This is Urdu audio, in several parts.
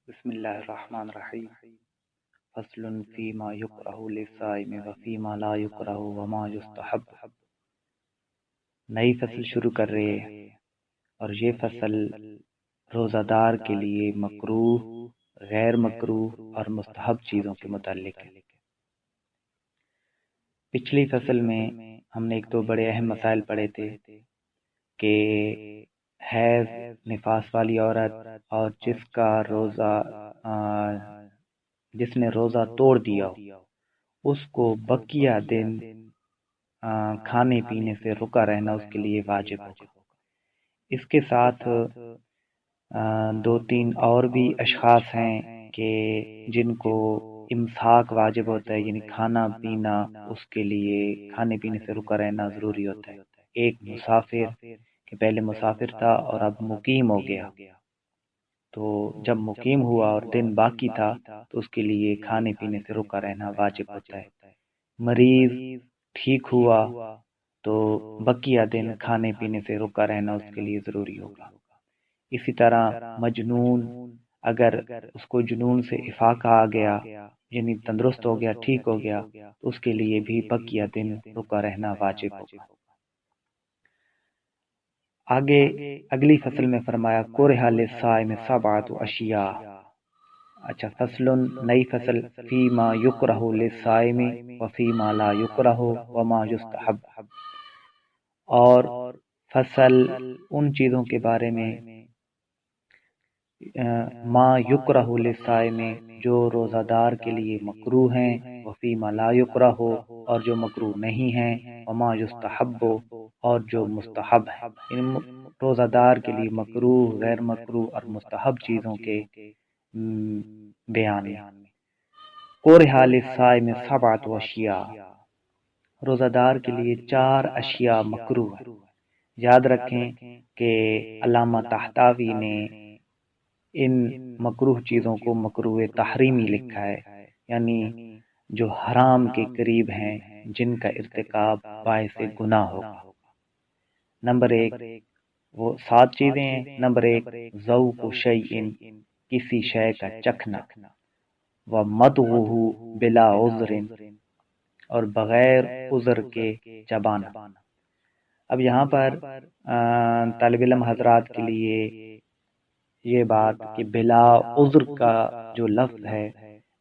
بسم اللہ الرحمن الرحیم فصل فیما یکرہ للصائم وفیما لا یکرہ وما یستحب۔ نئی فصل شروع کر رہے ہیں اور یہ فصل روزہ دار کے لیے مکروہ، غیر مکروہ اور مستحب چیزوں کے متعلق ہے۔ پچھلی فصل میں ہم نے ایک دو بڑے اہم مسائل پڑھے تھے کہ حیض، نفاس والی عورت اور جس نے روزہ توڑ دیا ہو اس کو بقیہ دن کھانے پینے سے رکا رہنا اس کے لیے واجب ہوگا۔ اس کے ساتھ دو تین اور بھی اشخاص ہیں کہ جن کو امساک واجب ہوتا ہے، یعنی کھانا پینا اس کے لیے کھانے پینے سے رکا رہنا ضروری ہوتا ہے۔ ایک مسافر کہ پہلے مسافر تھا اور اب مقیم ہو گیا، تو جب مقیم ہوا اور دن باقی تھا تو اس کے لیے کھانے پینے سے رکا رہنا واجب ہوتا ہے۔ مریض ٹھیک ہوا تو بقیہ دن کھانے پینے سے رکا رہنا اس کے لیے ضروری ہوگا۔ اسی طرح مجنون، اگر اس کو جنون سے افاقہ آ گیا، یعنی تندرست ہو گیا، ٹھیک ہو گیا، تو اس کے لیے بھی بقیہ دن رکا رہنا واجب ہوگا۔ آگے اگلی فصل میں فرمایا کرہ للصائم سبعۃ اشیاء۔ اچھا، فصل نئی فصل فیما یکرہ للصائم وفیما لا یکرہ وما یستحب، اور فصل ان چیزوں کے بارے میں ما یکرہ للصائم جو روزہ دار کے لیے مکروہ ہیں، وفیما لا یکرہ اور جو مکروہ نہیں ہیں، وما یستحب اور جو مستحب ہے۔ روزہ دار کے لیے مکروہ، غیر مکروہ اور مستحب چیزوں کے بیان میں کرہ للصائم سبعۃ اشیاء، روزہ دار کے لیے 4 اشیاء مکروہ ہے۔ یاد رکھیں کہ علامہ طحطاوی نے ان مکروہ چیزوں کو مکروہ تحریمی لکھا ہے، یعنی جو حرام کے قریب ہیں، جن کا ارتکاب باعث گناہ ہوگا۔ نمبر 1 وہ 7 چیزیں ہیں۔ نمبر 1 ذوق شیء، کسی شے کا چکھنا، ومضغہ بلا عذر، اور بغیر عذر کے چبانا۔ اب یہاں پر طالب علم حضرات کے لیے یہ بات کہ بلا عذر کا جو لفظ ہے،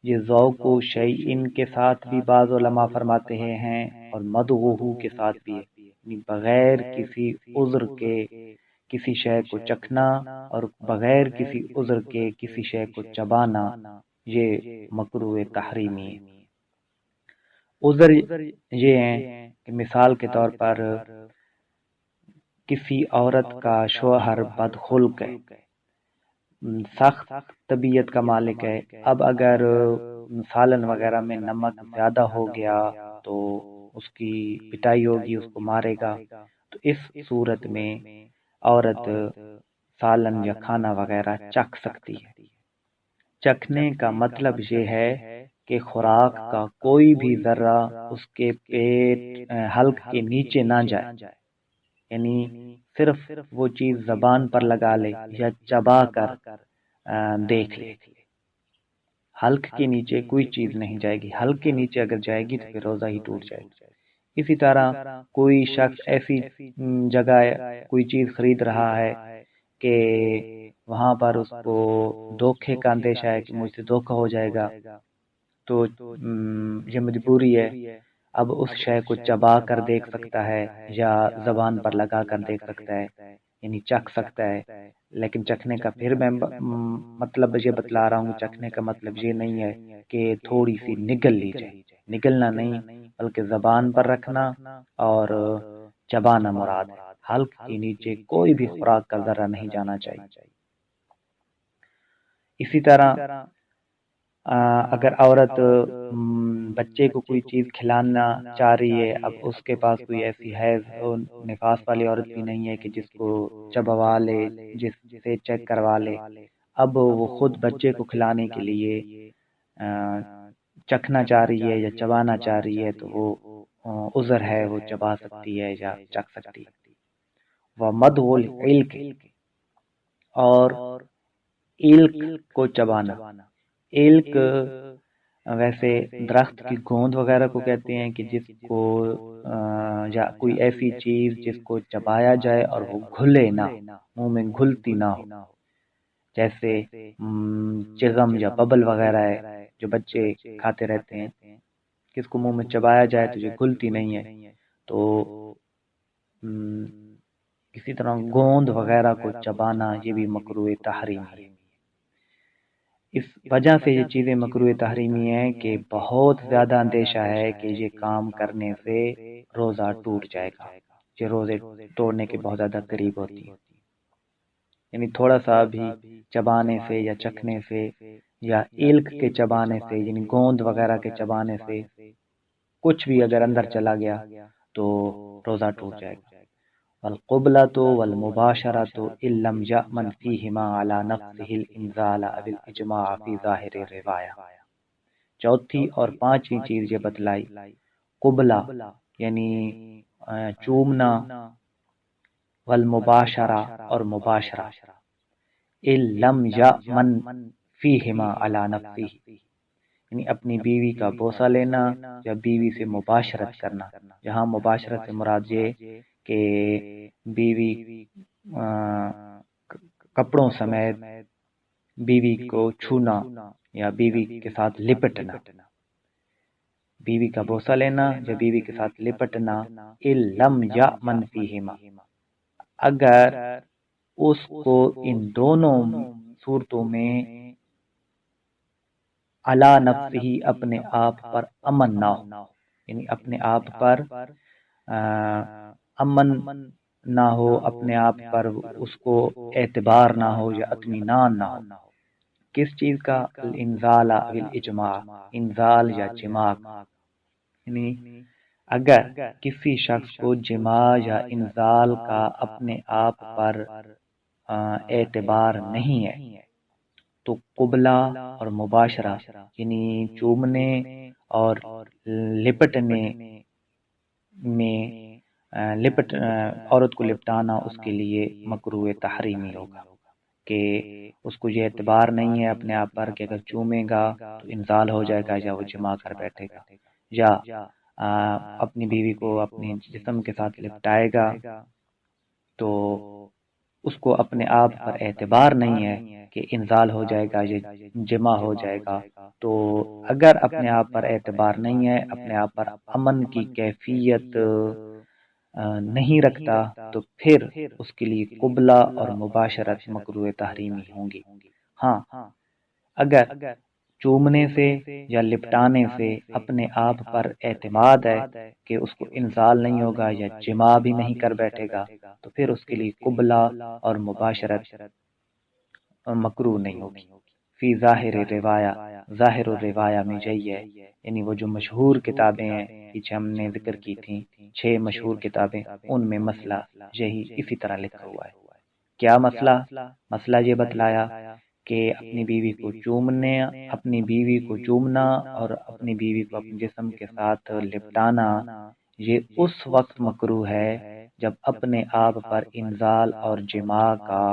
یہ ذوق شیء کے ساتھ بھی بعض علماء فرماتے ہیں اور مضغہ کے ساتھ بھی ہے، یعنی بغیر کسی عذر کے کسی شے کو چکھنا اور بغیر کسی عذر کے کسی شے کو چبانا، یہ مکروہ تحریمی ہے۔ عذر یہ ہیں کہ مثال کے طور پر کسی عورت کا شوہر بدخلق ہے، سخت طبیعت کا مالک ہے، اب اگر سالن وغیرہ میں نمک زیادہ ہو گیا تو اس کی پٹائی ہوگی، اس کو مارے گا۔ تو اس صورت میں عورت سالن یا کھانا وغیرہ چکھ سکتی ہے۔ چکھنے کا مطلب یہ ہے کہ خوراک کا کوئی بھی ذرہ اس کے پیٹ حلق کے نیچے نہ جائے، یعنی صرف وہ چیز زبان پر لگا لے یا چبا کر دیکھ لے۔ حلق کے نیچے کوئی چیز نہیں جائے گی، حلق کے نیچے اگر جائے گی تو پھر روزہ ہی ٹوٹ جائے گی۔ اسی طرح کوئی شخص ایسی جگہ کوئی چیز خرید رہا ہے کہ وہاں پر اس کو دھوکے کا اندیشہ ہے کہ مجھ سے دھوکا ہو جائے گا، تو یہ مجبوری ہے، اب اس شے کو چبا کر دیکھ سکتا ہے یا زبان پر لگا کر دیکھ سکتا ہے، یعنی چکھ سکتا ہے۔ لیکن چکھنے کا پھر میں مطلب یہ بتلا رہا ہوں، چکھنے کا مطلب یہ نہیں ہے کہ تھوڑی سی نگل لی جائے، نگلنا نہیں بلکہ زبان پر رکھنا اور چبانا مراد ہے۔ حلق کے نیچے کوئی بھی خوراک کا ذرہ نہیں جانا چاہیے۔ اسی طرح اگر عورت بچے کو کوئی چیز کھلانا چاہ رہی ہے، اب اس کے پاس کوئی ایسی حیض اور نفاس والی عورت بھی نہیں ہے کہ جس کو چبوا لے، جس سے چیک کروا لے، اب وہ خود بچے کو کھلانے کے لیے چکھنا چاہ رہی ہے یا چبانا چاہ رہی ہے تو وہ عذر ہے، وہ چبا سکتی ہے یا چکھ سکتی ہے۔ ومضغ العلق، اور ایلک کو چبانا، ایلک ویسے درخت کی گوند وغیرہ کو کہتے ہیں کہ جس کو یا کوئی ایسی چیز جس کو چبایا جائے اور وہ گھلے نہ، منہ میں گھلتی نہ ہو، جیسے چغم یا ببل وغیرہ ہے جو بچے کھاتے رہتے ہیں، کس کو منہ میں چبایا جائے تو یہ گھلتی نہیں ہے، تو اسی طرح گوند وغیرہ کو چبانا یہ بھی مکروہ تحریمی ہے۔ اس وجہ سے یہ چیزیں مکروہ تحریمی ہیں کہ بہت زیادہ اندیشہ ہے کہ یہ کام کرنے سے روزہ ٹوٹ جائے گا، یہ روزے توڑنے کے بہت زیادہ قریب ہوتی ہے، یعنی تھوڑا سا بھی چبانے سے یا چکھنے سے یا ایلک کے چبانے سے، یعنی گوند وغیرہ کے چبانے سے کچھ بھی اگر اندر چلا گیا تو روزہ ٹوٹ جائے گا۔ والقبلۃ والمباشرۃ ان لم یأمن فیہما علی نفسہ الانزال او الاجماع فی ظاہر الروایہ۔ چوتھی اور پانچویں چیز یہ بتلائی، قبلہ یعنی چومنا، والمباشرہ اور مباشرہ، ان لم یأمن فیہما علی نفسہ، یعنی اپنی بیوی کا بوسہ لینا یا بیوی سے مباشرت کرنا۔ جہاں مباشرت سے مراد یہ کہ بیوی کپڑوں سمیت بیوی کو چھونا یا بیوی کے ساتھ لپٹنا، بیوی کا بوسہ لینا یا بیوی کے ساتھ لپٹنا، ان لم یأمن فیہما، اگر اس کو ان دونوں صورتوں میں علی نفسہ اپنے آپ پر امن نہ ہو، یعنی اپنے آپ پر امن نہ ہو، اپنے آپ پر اس کو اعتبار نہ ہو یا اطمینان نہ ہو۔ کس چیز کا؟ الانزال والاجماع، انزال یا جماع، یعنی اگر کسی شخص کو جماع یا انزال کا اپنے آپ پر اعتبار نہیں ہے تو قبلہ اور مباشرہ یعنی چومنے اور لپٹنے میں عورت کو لپٹانا اس کے لیے مکروہ تحریمی ہوگا، کہ اس کو یہ اعتبار نہیں ہے اپنے آپ پر کہ اگر چومے گا تو انزال ہو جائے گا یا وہ جماع کر بیٹھے گا، یا اپنی بیوی کو اپنے جسم کے ساتھ لپٹائے گا تو اس کو اپنے آپ پر اعتبار نہیں ہے کہ انزال ہو جائے گا یا جمع ہو جائے گا، تو اگر اپنے آپ پر اعتبار نہیں ہے، اپنے آپ پر امن کی کیفیت نہیں رکھتا، تو پھر اس کے لیے قبلہ اور مباشرت مکروہ تحریمی ہوں گی۔ ہاں، اگر چومنے سے یا لپٹانے سے اپنے آپ پر اعتماد ہے کہ اس کو انزال نہیں ہوگا یا جماع بھی نہیں کر بیٹھے گا تو پھر اس کے لیے قبلہ اور مباشرت مکروہ نہیں ہوگی۔ فی ظاہر روایہ، ظاہر الروایہ میں یہی ہے، یعنی وہ جو مشہور کتابیں ہیں پیچھے ہم نے ذکر کی تھیں 6 مشہور کتابیں، ان میں مسئلہ یہی اسی طرح لکھا ہوا ہے۔ کیا مسئلہ؟ مسئلہ یہ بتلایا کہ اپنی بیوی کو چومنا اور اپنی بیوی کو اپنے جسم کے ساتھ لپٹانا یہ اس وقت مکروہ ہے جب اپنے آپ پر انزال اور جماع کا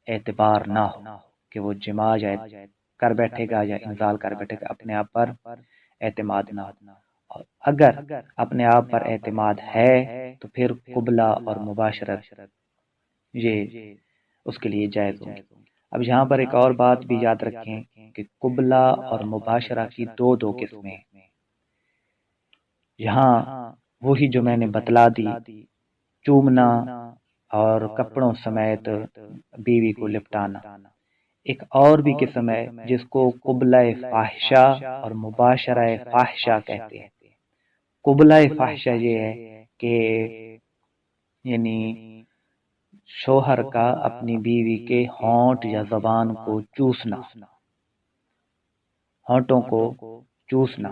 اعتبار نہ ہو، کہ وہ جماع کر بیٹھے گا یا انزال کر بیٹھے گا، اپنے آپ پر اعتماد نہ ہو۔ اور اگر اپنے آپ پر اعتماد ہے تو پھر قبلہ اور مباشرت یہ اس کے لیے جائز ہوگی۔ اب یہاں پر ایک اور بات بھی یاد رکھیں کہ قبلہ اور مباشرہ کی دو قسمیں، یہاں وہی جو میں نے بتلا دی، چومنا اور کپڑوں سمیت بیوی کو لپٹانا، ایک اور بھی قسم ہے جس کو قبلہ فاحشہ اور مباشرہ فاحشہ کہتے ہیں۔ قبلہ فاحشہ یہ ہے کہ یعنی شوہر کا اپنی بیوی کے ہونٹ یا زبان کو چوسنا، ہونٹوں کو چوسنا،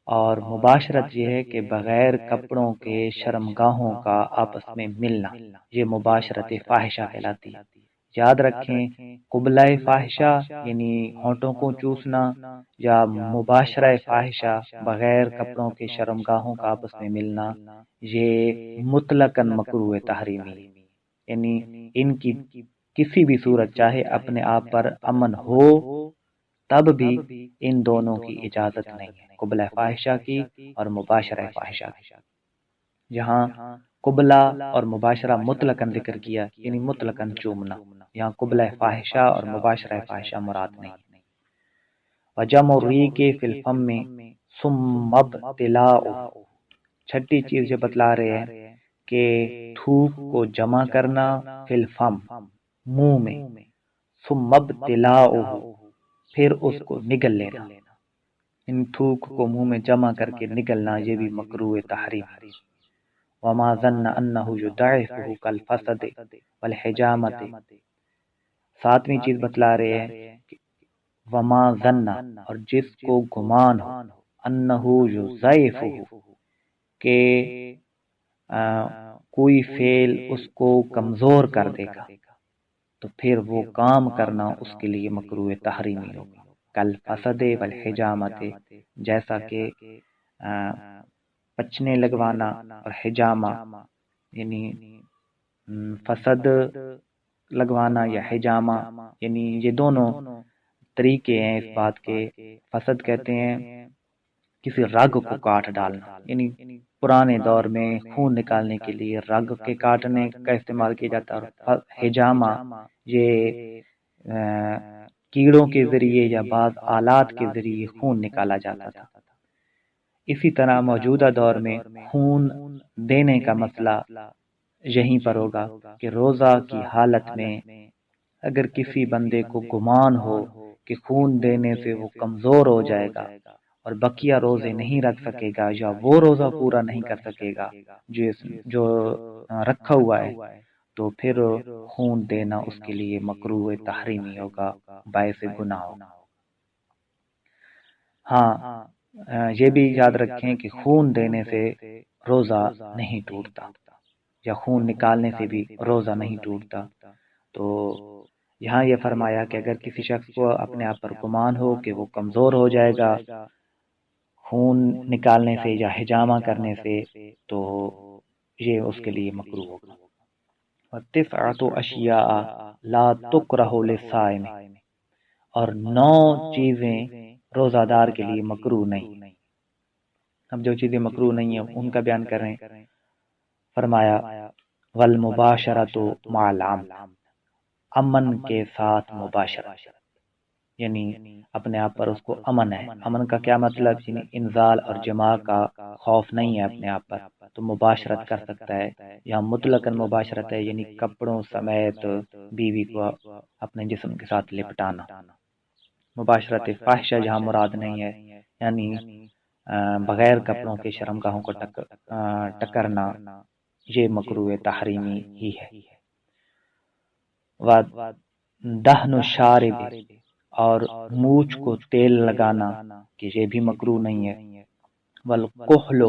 اور مباشرت یہ ہے کہ بغیر کپڑوں کے شرمگاہوں کا آپس میں ملنا، یہ مباشرت فاحشہ کہلاتی ہے۔ یاد رکھیں، قبلہ فاحشہ یعنی ہونٹوں کو چوسنا یا مباشرہ فاحشہ بغیر کپڑوں کے شرمگاہوں کا آپس میں ملنا، یہ مطلقاً مکروہ تحریمی، یعنی ان کی کسی بھی صورت چاہے اپنے آپ پر امن ہو تب بھی ان دونوں کی اجازت نہیں ہے، قبلہ فاحشہ کی اور مباشرہ فاحشہ کی۔ جہاں قبلہ اور مباشرہ مطلقاً ذکر کیا یعنی مطلقاً چومنا، یہاں قبلہ فاحشہ اور مباشرہ فاحشہ مراد نہیں۔ وجمع الریق فی الفم میں ثم ابتلاء، چھٹی چیز جو بتلا رہے ہیں کہ تھوک کو جمع کرنا فی الفم منہ میں، ثم ابتلاء پھر اس کو نگل لینا، ان تھوک کو منہ میں جمع کر کے نگلنا یہ بھی مکروہ تحریم۔ وما ظن انہ یضاعفہ کالفسد والحجامۃ، ساتویں چیز بتلا رہے ہیں وما ظن، اور جس کو گمان ہو انہ یضاعفہ کہ کوئی فعل اس کو کمزور کر دے گا تو پھر وہ کام کرنا اس کے لیے مکروہ تحریمی ہوگا، کالفسد والحجامۃ، جیسا کہ پچنے لگوانا اور حجامہ یعنی فسد لگوانا یا حجامہ، یعنی یہ دونوں طریقے ہیں اس بات کے۔ فسد کہتے ہیں کسی رگ کو کاٹ ڈالنا، یعنی پرانے دور میں خون نکالنے کے لیے رگ کے کاٹنے کا استعمال کیا جاتا ہے، اور حجامہ یہ کیڑوں کے ذریعے یا بعض آلات کے ذریعے خون نکالا جاتا تھا۔ اسی طرح موجودہ دور میں خون دینے کا مسئلہ یہیں پر ہوگا کہ روزہ کی حالت میں اگر کسی بندے کو گمان ہو کہ خون دینے سے وہ کمزور ہو جائے گا اور بقیہ روزے نہیں رکھ سکے گا یا وہ روزہ پورا نہیں کر سکے گا جو رکھا ہوا ہے، تو پھر خون دینا اس کے لیے مکروہ تحریمی ہوگا، باعث گناہ ہوگا۔ ہاں یہ بھی یاد رکھیں کہ خون دینے سے روزہ نہیں ٹوٹتا یا خون نکالنے سے بھی روزہ نہیں ٹوٹتا۔ تو یہاں یہ فرمایا کہ اگر کسی شخص کو اپنے آپ پر گمان ہو کہ وہ کمزور ہو جائے گا خون نکالنے سے یا حجامہ کرنے سے تو یہ اس کے لیے مکروہ ہوگا۔ وَتِسْعَةُ أَشْيَاءَ لَا تُكْرَهُ لِلصَّائِمِ، اور 9 چیزیں روزہ دار کے لیے مکروہ نہیں۔ اب جو چیزیں مکروہ نہیں ہیں ان کا بیان کر رہے ہیں، فرمایا وَالْمُبَاشَرَةُ مَعَ الْعَمْدِ، امن کے ساتھ مباشرت، یعنی اپنے آپ پر اس کو امن ہے۔ امن کا کیا مطلب؟ یعنی انزال اور جماع کا خوف نہیں ہے اپنے آپ پر تو مباشرت کر سکتا ہے۔ یہاں مطلقاً مباشرت ہے یعنی کپڑوں سمیت بیوی کو اپنے جسم کے ساتھ لپٹانا۔ مباشرت فاحشہ جہاں مراد نہیں ہے، یعنی بغیر کپڑوں کے شرمگاہوں کو ٹکرنا، یہ مکروہ تحریمی ہی ہے۔ دہن الشارب، اور مونچھ کو تیل لگانا کہ یہ بھی مکروہ نہیں ہے۔ والکحل،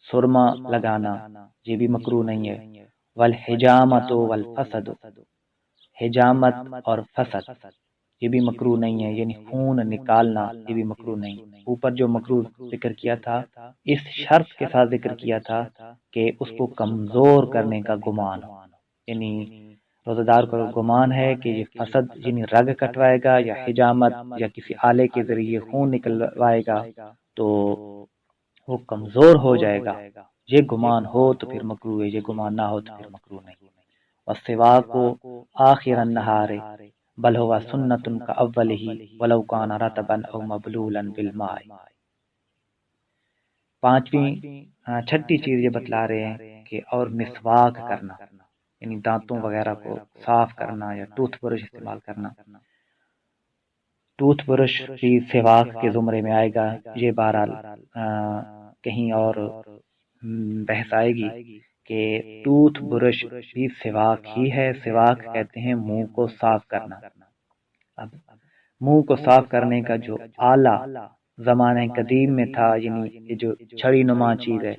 سرما لگانا یہ بھی مکروہ نہیں ہے۔ والحجامۃ والفسد، حجامت اور فسد یہ بھی مکروہ نہیں ہے، یعنی خون نکالنا یہ بھی مکروہ نہیں۔ اوپر جو مکروہ ذکر کیا تھا اس شرط کے ساتھ ذکر کیا تھا کہ اس کو کمزور کرنے کا گمان ہو، یعنی روزہ دار کو گمان ہے کہ یہ فسد یعنی رگ کٹوائے گا یا حجامت یا کسی آلے کے ذریعے خون نکلوائے گا تو وہ کمزور ہو جائے گا، یہ گمان ہو تو پھر مکروہ ہے، یہ گمان نہ ہو تو پھر مکروہ نہیں۔ والسواک آخر النہار بل ہوا سنت کاولہ ولو کان رطبا او مبلولا بالماء، چھٹی چیز یہ بتلا رہے ہیں کہ اور مسواک کرنا یعنی دانتوں وغیرہ کو صاف کرنا یا ٹوتھ برش استعمال کرنا۔ ٹوتھ برش بھی سواک کے زمرے میں آئے گا، یہ بہرحال کہیں اور بحث آئے گی کہ ٹوتھ برش بھی سواک ہی ہے۔ سواک کہتے ہیں منہ کو صاف کرنا۔ اب منہ کو صاف کرنے کا جو آلہ زمانہ قدیم میں تھا، یعنی یہ جو چھڑی نما چیز ہے،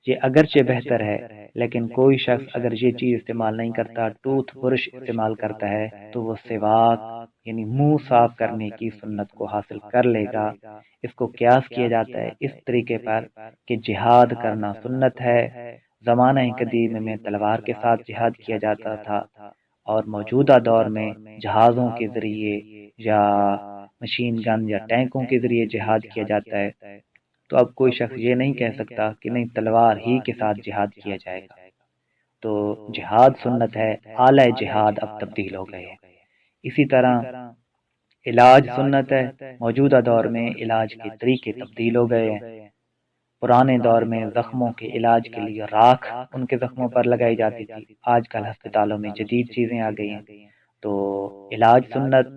یہ اگرچہ بہتر ہے لیکن کوئی شخص اگر یہ چیز استعمال نہیں کرتا، ٹوتھ برش استعمال کرتا ہے تو وہ سواک یعنی منہ صاف کرنے کی سنت کو حاصل کر لے گا۔ اس کو قیاس کیا جاتا ہے اس طریقے پر کہ جہاد کرنا سنت ہے۔ زمانہ قدیم میں تلوار کے ساتھ جہاد کیا جاتا تھا اور موجودہ دور میں جہازوں کے ذریعے یا مشین گن یا ٹینکوں کے ذریعے جہاد کیا جاتا ہے، تو اب کوئی شخص یہ نہیں کہہ سکتا کہ نہیں تلوار ہی کے ساتھ جہاد کیا جائے گا۔ تو جہاد سنت ہے، اعلی جہاد اب تبدیل ہو گئے ہیں۔ اسی طرح علاج سنت ہے، موجودہ دور میں علاج کے طریقے تبدیل ہو گئے ہیں۔ پرانے دور میں زخموں کے علاج کے لیے راکھ ان کے زخموں پر لگائی جاتی تھی، آج کل ہسپتالوں میں جدید چیزیں آ گئی ہیں۔ تو علاج سنت،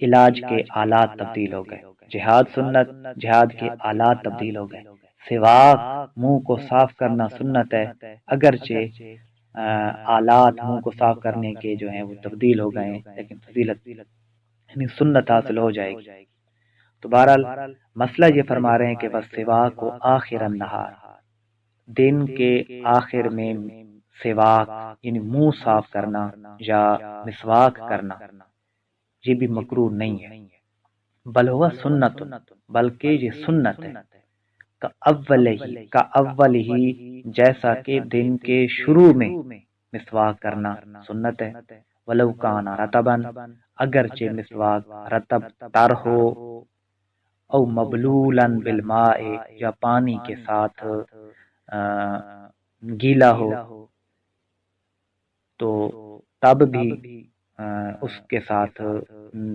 علاج کے آلات تبدیل ہو گئے۔ جہاد سنت، جہاد کے آلات تبدیل ہو گئے۔ سواک، منہ کو صاف کرنا سنت ہے، اگرچہ آلات منہ کو صاف کرنے کے جو ہیں وہ تبدیل ہو گئے ہیں، لیکن فضیلت یعنی سنت حاصل ہو جائے گی۔ تو بہرحال مسئلہ یہ فرما رہے ہیں کہ بس سواک کو آخر النہار، دن کے آخر میں سواک یعنی منہ صاف کرنا یا مسواک کرنا یہ بھی مکروہ نہیں ہے، بل ہوا سنت، بلکہ یہ سنت ہے، اول ہی جیسا کہ دن کے شروع میں مسواک کرنا سنت ہے، ولو کان رطبا، اگرچہ مسواک رطب تر ہو، او مبلولا بالماء، یا پانی کے ساتھ گیلا ہو، تو تب بھی اس کے ساتھ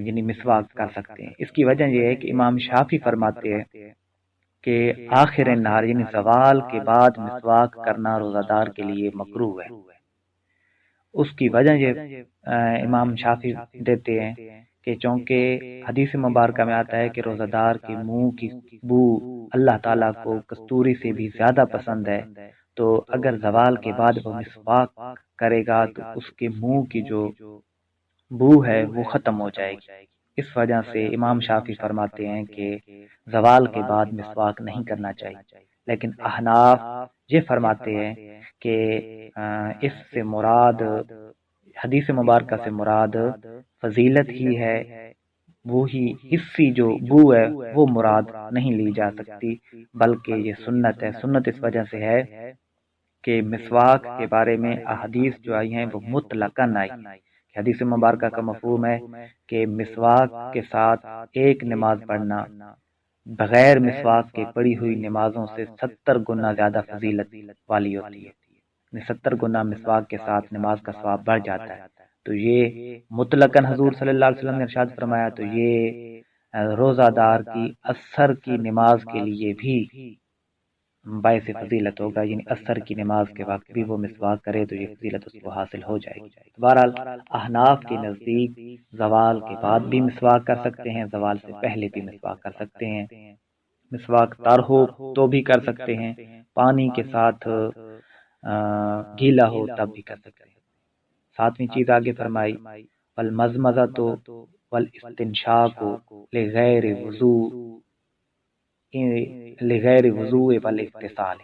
یعنی مسواک کر سکتے ہیں۔ اس کی وجہ یہ ہے کہ امام شافعی فرماتے ہیں کہ آخر نہار یعنی زوال کے بعد مسواک کرنا روزہ دار کے لیے مکروہ ہے۔ اس کی وجہ یہ امام شافعی دیتے ہیں کہ چونکہ حدیث مبارکہ میں آتا ہے کہ روزہ دار کے منہ کی بو اللہ تعالیٰ کو کستوری سے بھی زیادہ پسند ہے، تو اگر زوال کے بعد وہ مسواک کرے گا تو اس کے منہ کی جو بو ہے وہ ختم ہو جائے گی۔ اس وجہ سے امام شافعی فرماتے ہیں کہ زوال کے بعد مسواک نہیں کرنا چاہیے، لیکن احناف یہ فرماتے ہیں کہ اس سے مراد حدیث مبارکہ سے مراد فضیلت ہی ہے، وہی حصی جو بو ہے وہ مراد نہیں لی جا سکتی، بلکہ یہ سنت ہے۔ سنت اس وجہ سے ہے کہ مسواک کے بارے میں احادیث جو آئی ہیں وہ مطلقاً آئی۔ حدیث مبارکہ کا مفہوم ہے کہ مسواک کے ساتھ ایک نماز پڑھنا بغیر مسواک کے پڑھی ہوئی نمازوں سے 70 گنا زیادہ فضیلت والی ہوتی ہے، 70 گنا مسواک کے ساتھ نماز کا ثواب بڑھ جاتا ہے۔ تو یہ مطلقاً حضور صلی اللہ علیہ وسلم نے ارشاد فرمایا، تو یہ روزہ دار کی عصر کی نماز کے لیے بھی باعث فضیلت ہوگا، یعنی عصر کی نماز کے وقت بھی وہ مسواک کرے تو یہ فضیلت اس کو حاصل ہو جائے گی۔ بہرحال احناف کے نزدیک زوال کے بعد بھی مسواک کر سکتے ہیں، زوال سے پہلے بھی مسواک کر سکتے ہیں، مسواک تر ہو تو بھی کر سکتے ہیں، پانی کے ساتھ گیلا ہو تب بھی کر سکتے ہیں۔ ساتویں چیز آگے فرمائی، والمضمضۃ والاستنشاق لغیر وضوء والاغتسال۔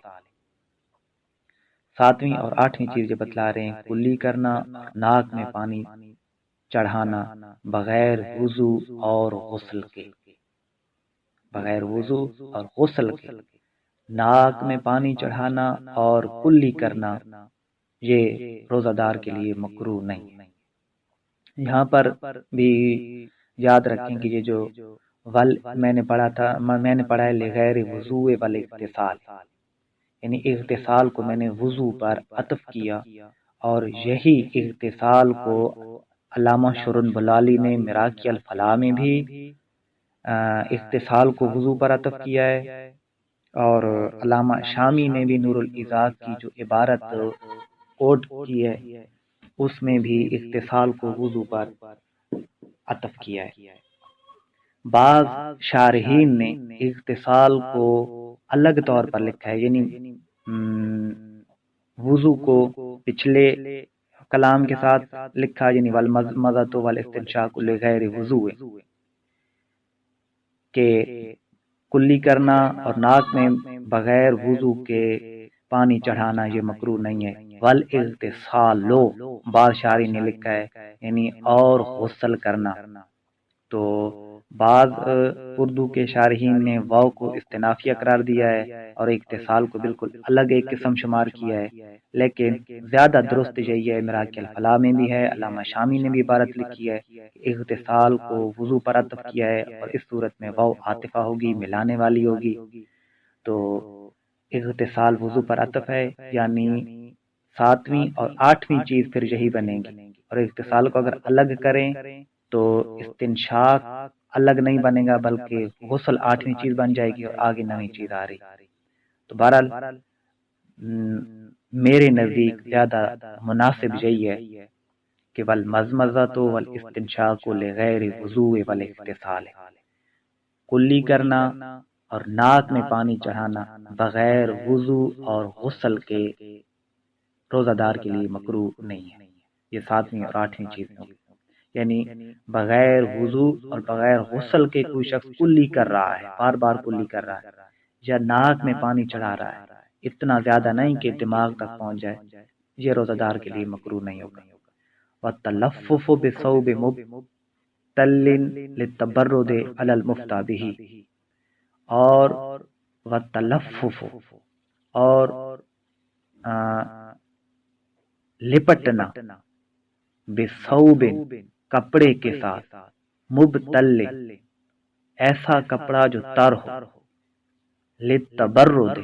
ساتویں اور آٹھویں چیز جو بتلا رہے ہیں، کلی کرنا اور ناک میں پانی چڑھانا بغیر وضو اور غسل کے، بغیر وضو اور غسل کے ناک میں پانی چڑھانا اور کلی کرنا یہ روزہ دار کے لیے مکروہ نہیں ہے۔ یہاں پر بھی یاد رکھیں کہ یہ جو میں نے پڑھا ہے لغیر وضو والاغتسال، یعنی اغتسال کو میں نے وضو پر عطف کیا، اور یہی اغتسال کو علامہ شرن بلالی نے مراقی الفلاح میں بھی اغتسال کو وضو پر عطف کیا ہے، اور علامہ شامی نے بھی نور الازاق کی جو عبارت کوٹ کی ہے اس میں بھی اغتسال کو وضو پر عطف کیا ہے۔ بعض شارحین نے اغتسال کو الگ طور پر لکھا ہے، یعنی وضو کو پچھلے کلام کے ساتھ لکھا، یعنی والمضمضۃ والاستنشاق لغیر وضو، کہ کلی کرنا اور ناک میں بغیر وضو کے پانی چڑھانا یہ مکروہ نہیں ہے۔ والاغتسال بعض شارحین نے لکھا ہے یعنی اور غسل کرنا، تو بعض اردو کے شارحین نے واو کو استنافیہ قرار دیا ہے اور اتصال کو بالکل الگ ایک قسم شمار کیا ہے، لیکن زیادہ درست یہی ہے، مراکل الفلاح میں بھی ہے، علامہ شامی نے بھی عبارت لکھی ہے کہ اتصال کو وضو پر عطف کیا ہے اور اس صورت میں واو عاطفہ ہوگی، ملانے والی ہوگی۔ تو اتصال وضو پر عطف ہے، یعنی ساتویں اور آٹھویں چیز پھر یہی بنے گی، اور اتصال کو اگر الگ کریں تو استنشاق الگ نہیں بنے گا بلکہ غسل آٹھویں چیز بن جائے گی اور آگے نویں چیز آ رہی۔ تو بہرحال میرے نزدیک زیادہ مناسب یہی ہے کہ والمزمزۃ والاستنشاق لغیر وضوء والاغتسال، کلی کرنا اور ناک میں پانی چڑھانا بغیر وضو اور غسل کے روزہ دار کے لیے مکروہ نہیں ہے۔ یہ ساتویں اور آٹھویں چیز ہوگی، یعنی بغیر وضو اور بغیر غسل کے کوئی شخص کلی کر رہا ہے، بار بار کلی کر رہا ہے، یا ناک میں پانی چڑھا رہا ہے، اتنا زیادہ نہیں کہ دماغ تک پہنچ جائے، یہ روزہ دار کے لیے مکروہ نہیں ہوگا۔ وَالتَّلَفُّفُ بِثَوْبِ مُبْتَلٍ لِلتَّبَرُّدِ عَلَى الْمُفْتَى بِهِ، اور وَالتَّلَفُّفُ اور لپٹنا بثوب کپڑے کے ساتھ، مبتل ایسا کپڑا جو تر ہو، للتبرد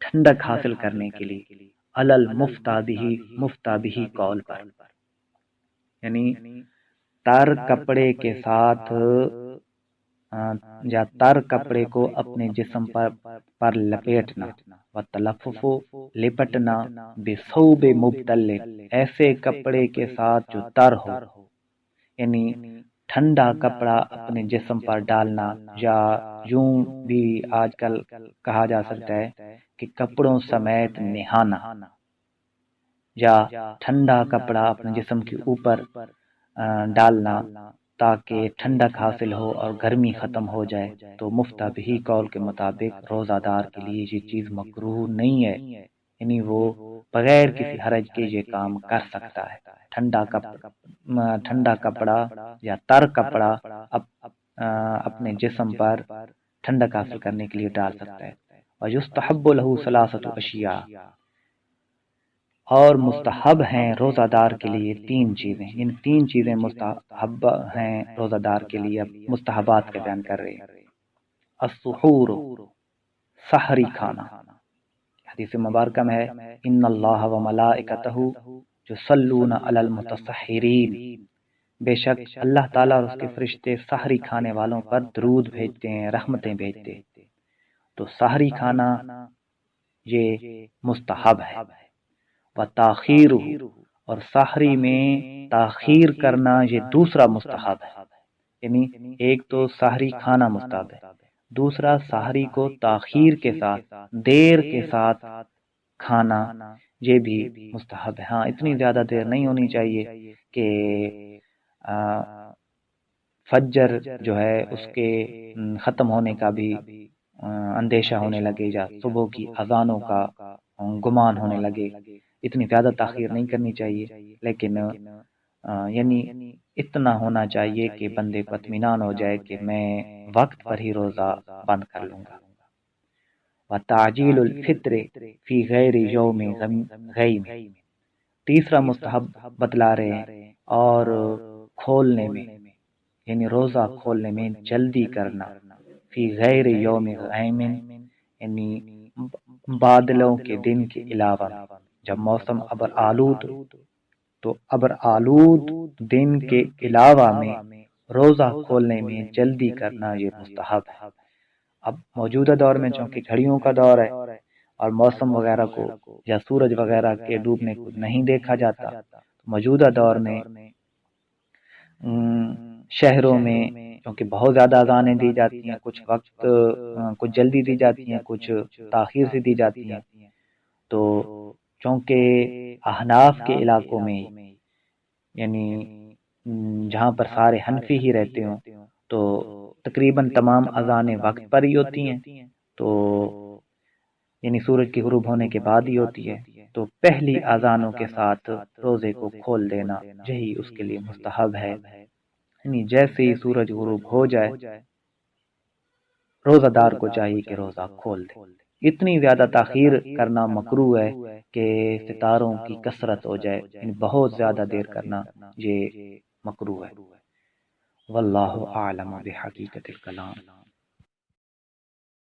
ٹھنڈک حاصل کرنے کے لیے، علی المفتی بہ مفتی بہ قول پر، یعنی تر کپڑے کے ساتھ یا تر کپڑے کو اپنے جسم پر لپیٹنا، وتلفف لپٹنا، بثوب مبتل ایسے کپڑے کے ساتھ جو تر ہو، یعنی ٹھنڈا کپڑا اپنے جسم پر ڈالنا، یا یوں بھی آج کل کہا جا سکتا ہے کہ کپڑوں سمیت نہانا، یا ٹھنڈا کپڑا اپنے جسم کے اوپر ڈالنا تاکہ ٹھنڈک حاصل ہو اور گرمی ختم ہو جائے۔ تو مفتی بہ قول کے مطابق روزہ دار کے لیے یہ چیز مکروہ نہیں ہے، یعنی وہ بغیر کسی حرج کے یہ کام کر سکتا ہے، ٹھنڈا کپڑا یا تر کپڑا اپنے جسم پر ٹھنڈک حاصل کرنے کے لیے ڈال سکتا ہے۔ وَيُسْتَحَبُّ لَهُ ثَلَاثَةُ أَشْيَاء، اور مستحب ہیں روزہ دار کے لیے تین چیزیں، ان تین چیزیں مستحب ہیں روزہ دار کے لیے، مستحبات کا بیان کر رہے ہیں۔ السحور، سحری کھانا، حدیث مبارکہ میں ہے ان اللہ وملائکتہ یصلون علی المتسحرین، بے شک اللہ تعالیٰ اور اس کے فرشتے سحری کھانے والوں پر درود بھیجتے ہیں، رحمتیں بھیجتے ہیں۔ تو سحری کھانا یہ مستحب ہے۔ وتاخیر، اور سحری میں تاخیر کرنا یہ دوسرا مستحب ہے، یعنی ایک تو سحری کھانا مستحب ہے، دوسرا سحری کو تاخیر کے ساتھ، دیر کے ساتھ کھانا یہ بھی مستحب ہے۔ ہاں اتنی زیادہ دیر نہیں ہونی چاہیے کہ فجر جو ہے اس کے ختم ہونے کا بھی اندیشہ ہونے لگے، یا صبح کی اذانوں کا گمان ہونے لگے، اتنی زیادہ تاخیر نہیں کرنی چاہیے، لیکن یعنی اتنا ہونا چاہیے کہ بندے کو اطمینان ہو جائے کہ میں وقت پر ہی روزہ بند کر لوں گا۔ وتعجیل الفطر فی غیر یوم غیم، تیسرا مستحب بتلا رہے ہیں، اور کھولنے میں یعنی روزہ کھولنے میں جلدی کرنا، فی غیر یوم غیم یعنی بادلوں کے دن کے علاوہ، جب موسم ابر آلود، تو ابر آلود دن کے علاوہ میں روزہ کھولنے میں جلدی کرنا یہ مستحب ہے۔ اب موجودہ دور میں چونکہ گھڑیوں کا دور ہے اور موسم وغیرہ کو یا سورج وغیرہ کے ڈوبنے کو نہیں دیکھا جاتا، موجودہ دور میں شہروں میں کیونکہ بہت زیادہ اذانیں دی جاتی ہیں، کچھ وقت کچھ جلدی دی جاتی ہیں، کچھ تاخیر سے دی جاتی ہیں، تو چونکہ احناف کے علاقوں میں یعنی جہاں پر سارے حنفی ہی رہتے ہوں تو تقریباً تمام اذانیں وقت پر ہی ہوتی ہیں، تو یعنی سورج کے غروب ہونے کے بعد ہی ہوتی ہے، تو پہلی اذانوں کے ساتھ روزے کو کھول دینا یہی اس کے لیے مستحب ہے۔ یعنی جیسے ہی سورج غروب ہو جائے روزہ دار کو چاہیے کہ روزہ کھول دے۔ اتنی زیادہ تاخیر کرنا مکروہ ہے کہ ستاروں کی کثرت ہو جائے، یعنی بہت زیادہ دیر کرنا یہ مکروہ ہے۔ واللہ اعلم بحقیقت الکلام۔